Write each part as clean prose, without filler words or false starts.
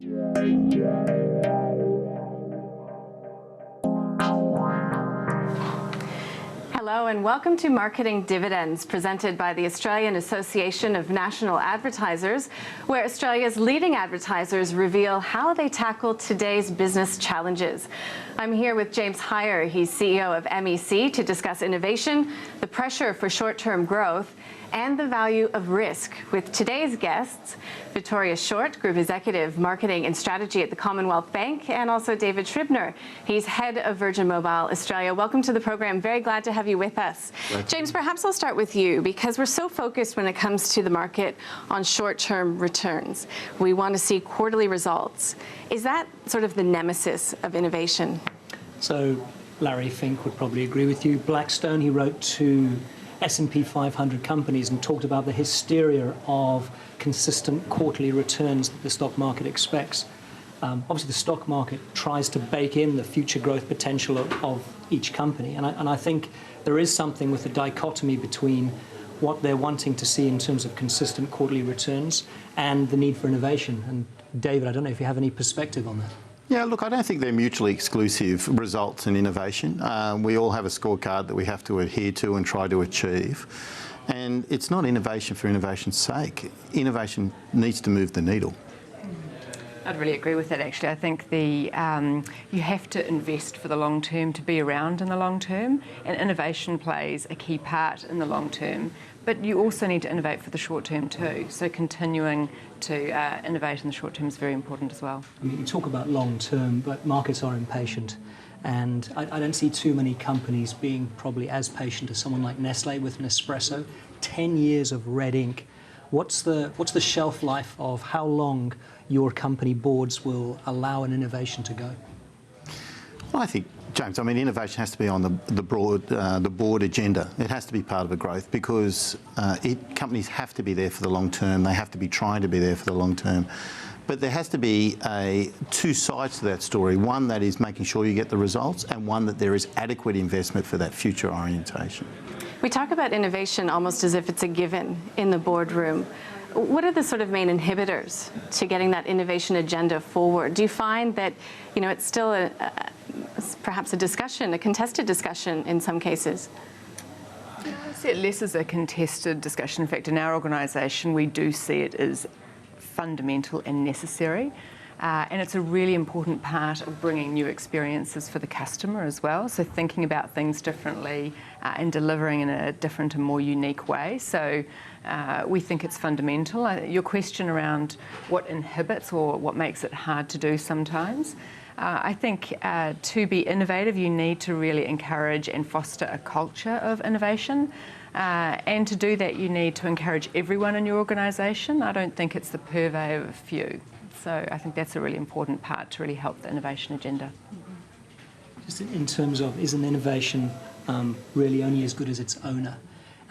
Hello and welcome to Marketing Dividends, presented by the Australian Association of National Advertisers, where Australia's leading advertisers reveal how they tackle today's business challenges. I'm here with James Hier. He's CEO of MEC, to discuss innovation, the pressure for short-term growth, and the value of risk, with today's guests, Vittoria Shortt, Group Executive, Marketing and Strategy at the Commonwealth Bank, and also David Scribner. He's Head of Virgin Mobile Australia. Welcome to the program. Very glad to have you with us. James, perhaps I'll start with you, because we're so focused when it comes to the market on short-term returns. We want to see quarterly results. Is that sort of the nemesis of innovation? So Larry Fink would probably agree with you. Blackstone, he wrote to S&P 500 companies and talked about the hysteria of consistent quarterly returns that the stock market expects. Obviously, the stock market tries to bake in the future growth potential of each company. And I think there is something with the dichotomy between what they're wanting to see in terms of consistent quarterly returns and the need for innovation. And David, I don't know if you have any perspective on that. Yeah, look, I don't think they're mutually exclusive, results and innovation. We all have a scorecard that we have to adhere to and try to achieve. And it's not innovation for innovation's sake. Innovation needs to move the needle. I'd really agree with that, actually. I think you have to invest for the long term to be around in the long term, and innovation plays a key part in the long term. But you also need to innovate for the short term too. So continuing to innovate in the short term is very important as well. I mean, you talk about long term, but markets are impatient. And I don't see too many companies being probably as patient as someone like Nestle with Nespresso. 10 years of red ink. What's the shelf life of how long your company boards will allow an innovation to go? Well, I think, James, I mean, innovation has to be on the board agenda. It has to be part of a growth, because companies have to be there for the long term. They have to be trying to be there for the long term. But there has to be two sides to that story. One that is making sure you get the results, and one that there is adequate investment for that future orientation. We talk about innovation almost as if it's a given in the boardroom. What are the sort of main inhibitors to getting that innovation agenda forward? Do you find that, it's still perhaps a discussion, a contested discussion in some cases? I see it less as a contested discussion. In fact, in our organisation, we do see it as fundamental and necessary. And it's a really important part of bringing new experiences for the customer as well. So thinking about things differently and delivering in a different and more unique way. So we think it's fundamental. Your question around what inhibits or what makes it hard to do sometimes, I think to be innovative, you need to really encourage and foster a culture of innovation. And to do that, you need to encourage everyone in your organisation. I don't think it's the purvey of a few. So I think that's a really important part to really help the innovation agenda. Just in terms of, is an innovation really only as good as its owner?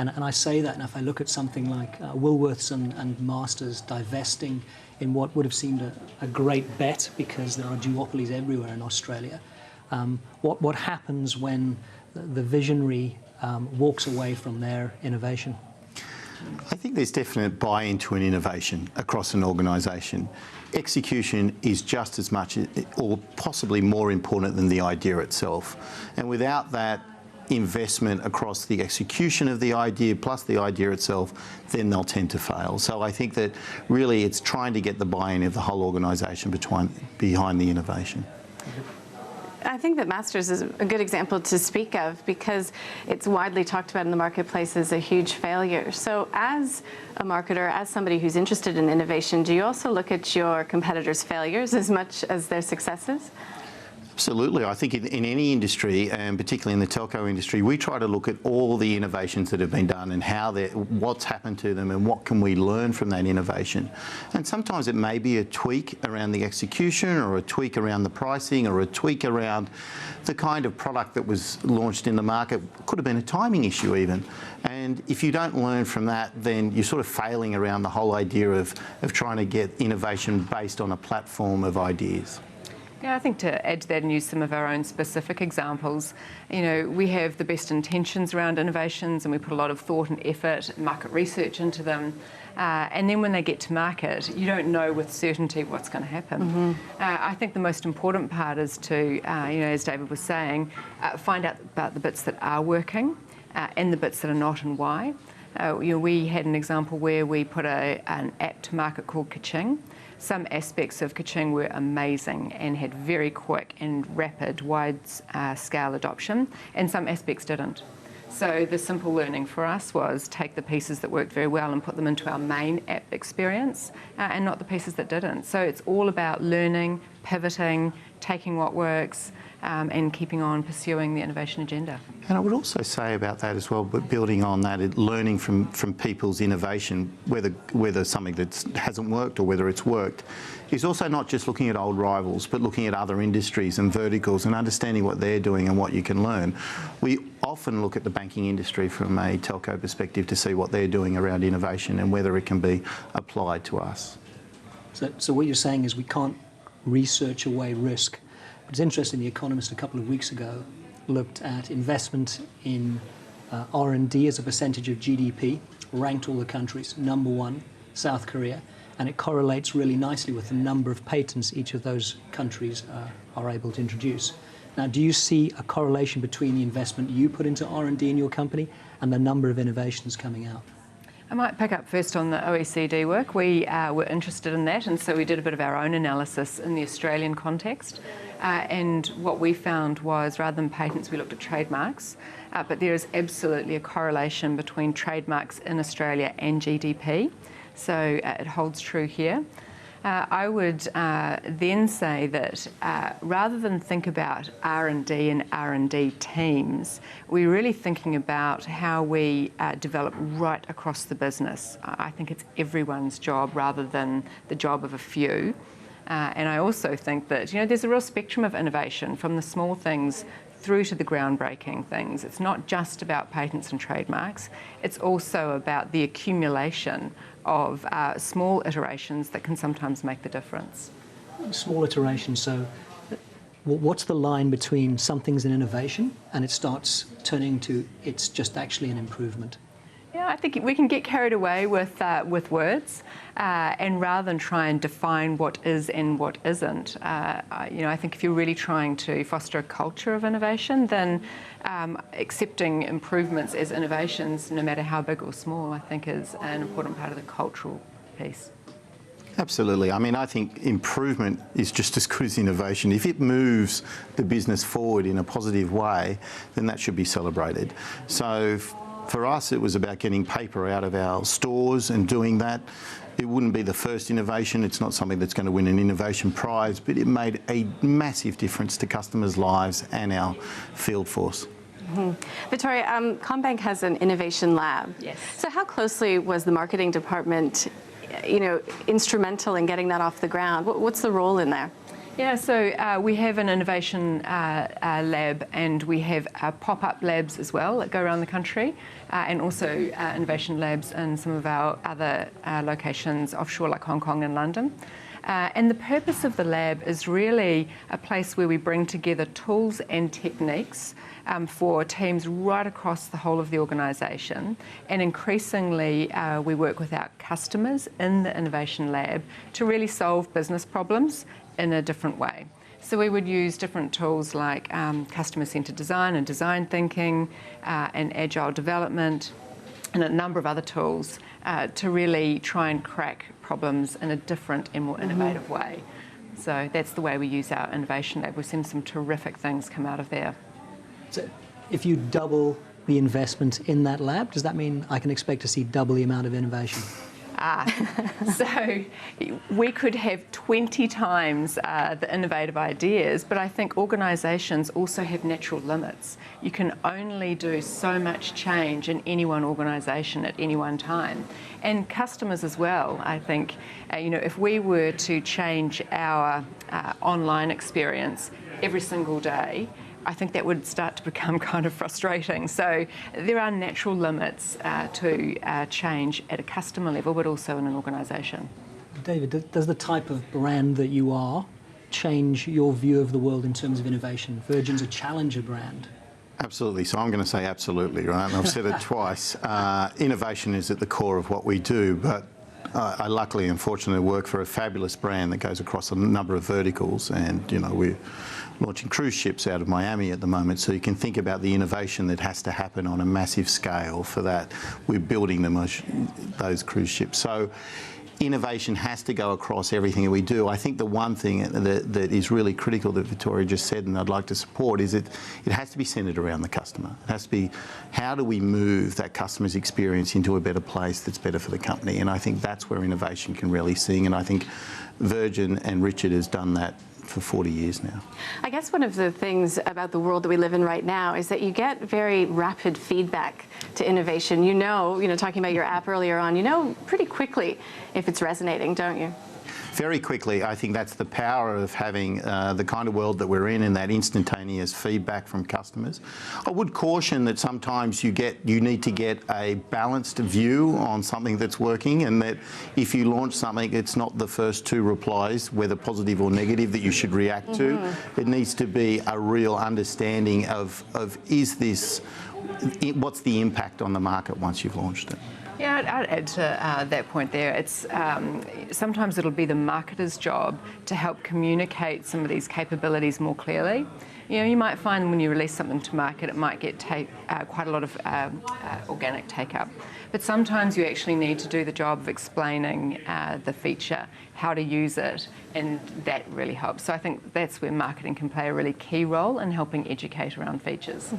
And I say that, and if I look at something like Woolworths and Masters divesting in what would have seemed a great bet, because there are duopolies everywhere in Australia, what happens when the visionary walks away from their innovation? I think there's definite buy-in to an innovation across an organisation. Execution is just as much, or possibly more important than the idea itself. And without that investment across the execution of the idea plus the idea itself, then they'll tend to fail. So I think that really it's trying to get the buy-in of the whole organisation behind the innovation. I think that Masters is a good example to speak of, because it's widely talked about in the marketplace as a huge failure. So as a marketer, as somebody who's interested in innovation, do you also look at your competitors' failures as much as their successes? Absolutely. I think in any industry, and particularly in the telco industry, we try to look at all the innovations that have been done and what's happened to them and what can we learn from that innovation. And sometimes it may be a tweak around the execution, or a tweak around the pricing, or a tweak around the kind of product that was launched in the market. Could have been a timing issue even. And if you don't learn from that, then you're sort of failing around the whole idea of trying to get innovation based on a platform of ideas. Yeah, I think to add to that and use some of our own specific examples, we have the best intentions around innovations, and we put a lot of thought and effort, market research into them. And then when they get to market, you don't know with certainty what's going to happen. I think the most important part is to, as David was saying, find out about the bits that are working and the bits that are not, and why. We had an example where we put an app to market called Kaching. Some aspects of Kaching were amazing and had very quick and rapid wide-scale adoption, and some aspects didn't. So the simple learning for us was take the pieces that worked very well and put them into our main app experience, and not the pieces that didn't. So it's all about learning, pivoting, taking what works, and keeping on pursuing the innovation agenda. And I would also say about that as well, but building on that, learning from people's innovation, whether something that hasn't worked or whether it's worked, is also not just looking at old rivals, but looking at other industries and verticals and understanding what they're doing and what you can learn. We often look at the banking industry from a telco perspective to see what they're doing around innovation and whether it can be applied to us. So what you're saying is we can't research away risk. It's interesting, The Economist a couple of weeks ago looked at investment in R&D as a percentage of GDP, ranked all the countries, number one, South Korea, and it correlates really nicely with the number of patents each of those countries are able to introduce. Now, do you see a correlation between the investment you put into R&D in your company and the number of innovations coming out? I might pick up first on the OECD work. We were interested in that, and so we did a bit of our own analysis in the Australian context. And what we found was, rather than patents, we looked at trademarks. But there is absolutely a correlation between trademarks in Australia and GDP. So it holds true here. I would then say that rather than think about R&D and R&D teams, we're really thinking about how we develop right across the business. I think it's everyone's job rather than the job of a few. And I also think that, there's a real spectrum of innovation, from the small things through to the groundbreaking things. It's not just about patents and trademarks. It's also about the accumulation of small iterations that can sometimes make the difference. Small iterations, so what's the line between something's an innovation and it starts turning to it's just actually an improvement? Yeah, I think we can get carried away with words, and rather than try and define what is and what isn't, I think if you're really trying to foster a culture of innovation, then accepting improvements as innovations, no matter how big or small, I think is an important part of the cultural piece. Absolutely. I mean, I think improvement is just as good as innovation. If it moves the business forward in a positive way, then that should be celebrated. So for us, it was about getting paper out of our stores and doing that. It wouldn't be the first innovation. It's not something that's going to win an innovation prize, but it made a massive difference to customers' lives and our field force. Vittoria, CommBank has an innovation lab. Yes. So how closely was the marketing department, instrumental in getting that off the ground? What's the role in there? Yeah, so we have an innovation lab, and we have pop-up labs as well that go around the country, and also innovation labs in some of our other locations offshore, like Hong Kong and London. And the purpose of the lab is really a place where we bring together tools and techniques for teams right across the whole of the organisation. And increasingly, we work with our customers in the innovation lab to really solve business problems in a different way. So we would use different tools like customer-centred design and design thinking and agile development and a number of other tools to really try and crack problems in a different and more innovative way. So that's the way we use our innovation lab. We've seen some terrific things come out of there. So if you double the investment in that lab, does that mean I can expect to see double the amount of innovation? So we could have 20 times the innovative ideas, but I think organisations also have natural limits. You can only do so much change in any one organisation at any one time. And customers as well. I think, if we were to change our online experience every single day, I think that would start to become kind of frustrating. So there are natural limits to change at a customer level, but also in an organisation. David, does the type of brand that you are change your view of the world in terms of innovation? Virgin's a challenger brand. Absolutely. So I'm going to say absolutely, right? And I've said it twice. Innovation is at the core of what we do, but I luckily and fortunately work for a fabulous brand that goes across a number of verticals, and we're launching cruise ships out of Miami at the moment, so you can think about the innovation that has to happen on a massive scale for that. We're building those cruise ships. So innovation has to go across everything that we do. I think the one thing that is really critical that Vittoria just said, and I'd like to support, is it has to be centred around the customer. It has to be, how do we move that customer's experience into a better place that's better for the company? And I think that's where innovation can really sing, and I think Virgin and Richard has done that for 40 years now. I guess one of the things about the world that we live in right now is that you get very rapid feedback to innovation. Talking about your app earlier on, pretty quickly if it's resonating, don't you? Very quickly. I think that's the power of having the kind of world that we're in, and that instantaneous feedback from customers. I would caution that sometimes you need to get a balanced view on something that's working, and that if you launch something, it's not the first two replies, whether positive or negative, that you should react to. It needs to be a real understanding of what's the impact on the market once you've launched it. Yeah, I'd add to that point there. It's sometimes it'll be the marketer's job to help communicate some of these capabilities more clearly. You might find when you release something to market, it might get quite a lot of organic take-up. But sometimes you actually need to do the job of explaining the feature, how to use it, and that really helps. So I think that's where marketing can play a really key role in helping educate around features.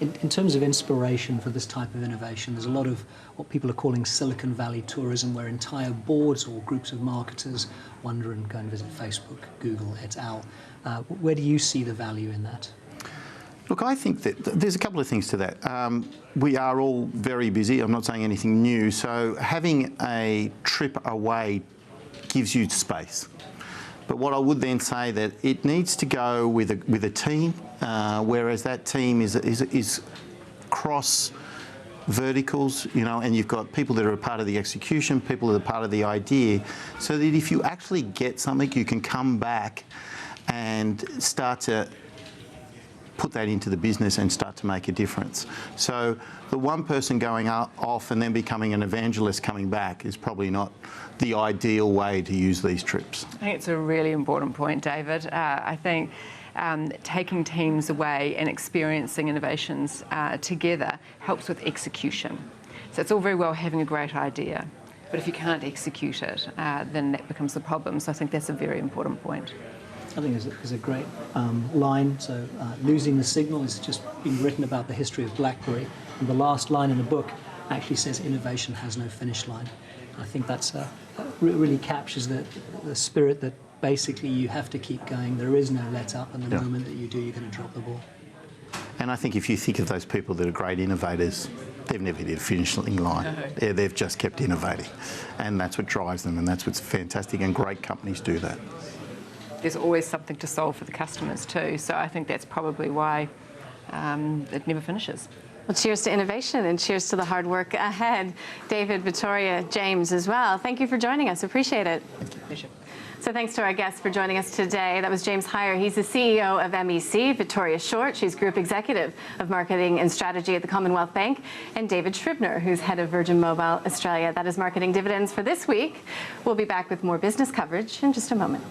In terms of inspiration for this type of innovation, there's a lot of what people are calling Silicon Valley tourism, where entire boards or groups of marketers wander and go and visit Facebook, Google, et al. Where do you see the value in that? Look, I think that there's a couple of things to that. We are all very busy. I'm not saying anything new. So having a trip away gives you space. But what I would then say that it needs to go with a team, whereas that team is cross verticals, and you've got people that are a part of the execution, people that are part of the idea, so that if you actually get something, you can come back and start to put that into the business and start to make a difference. So the one person going off and then becoming an evangelist coming back is probably not the ideal way to use these trips. I think it's a really important point, David. I think taking teams away and experiencing innovations together helps with execution. So it's all very well having a great idea, but if you can't execute it, then that becomes the problem. So I think that's a very important point. I think is a great line. So losing the signal has just been written about the history of BlackBerry, and the last line in the book actually says innovation has no finish line. I think that's really captures the spirit that basically you have to keep going. There is no let up, and the moment that you do, you're going to drop the ball. And I think if you think of those people that are great innovators, they've never hit a finishing line. No. They've just kept innovating, and that's what drives them, and that's what's fantastic, and great companies do that. There's always something to solve for the customers too, so I think that's probably why it never finishes. Well, cheers to innovation and cheers to the hard work ahead. David, Vittoria, James as well. Thank you for joining us. Appreciate it. Thank you. Pleasure. So thanks to our guests for joining us today. That was James Hier. He's the CEO of MEC, Vittoria Shortt. She's Group Executive of Marketing and Strategy at the Commonwealth Bank, and David Scribner, who's Head of Virgin Mobile Australia. That is Marketing Dividends for this week. We'll be back with more business coverage in just a moment.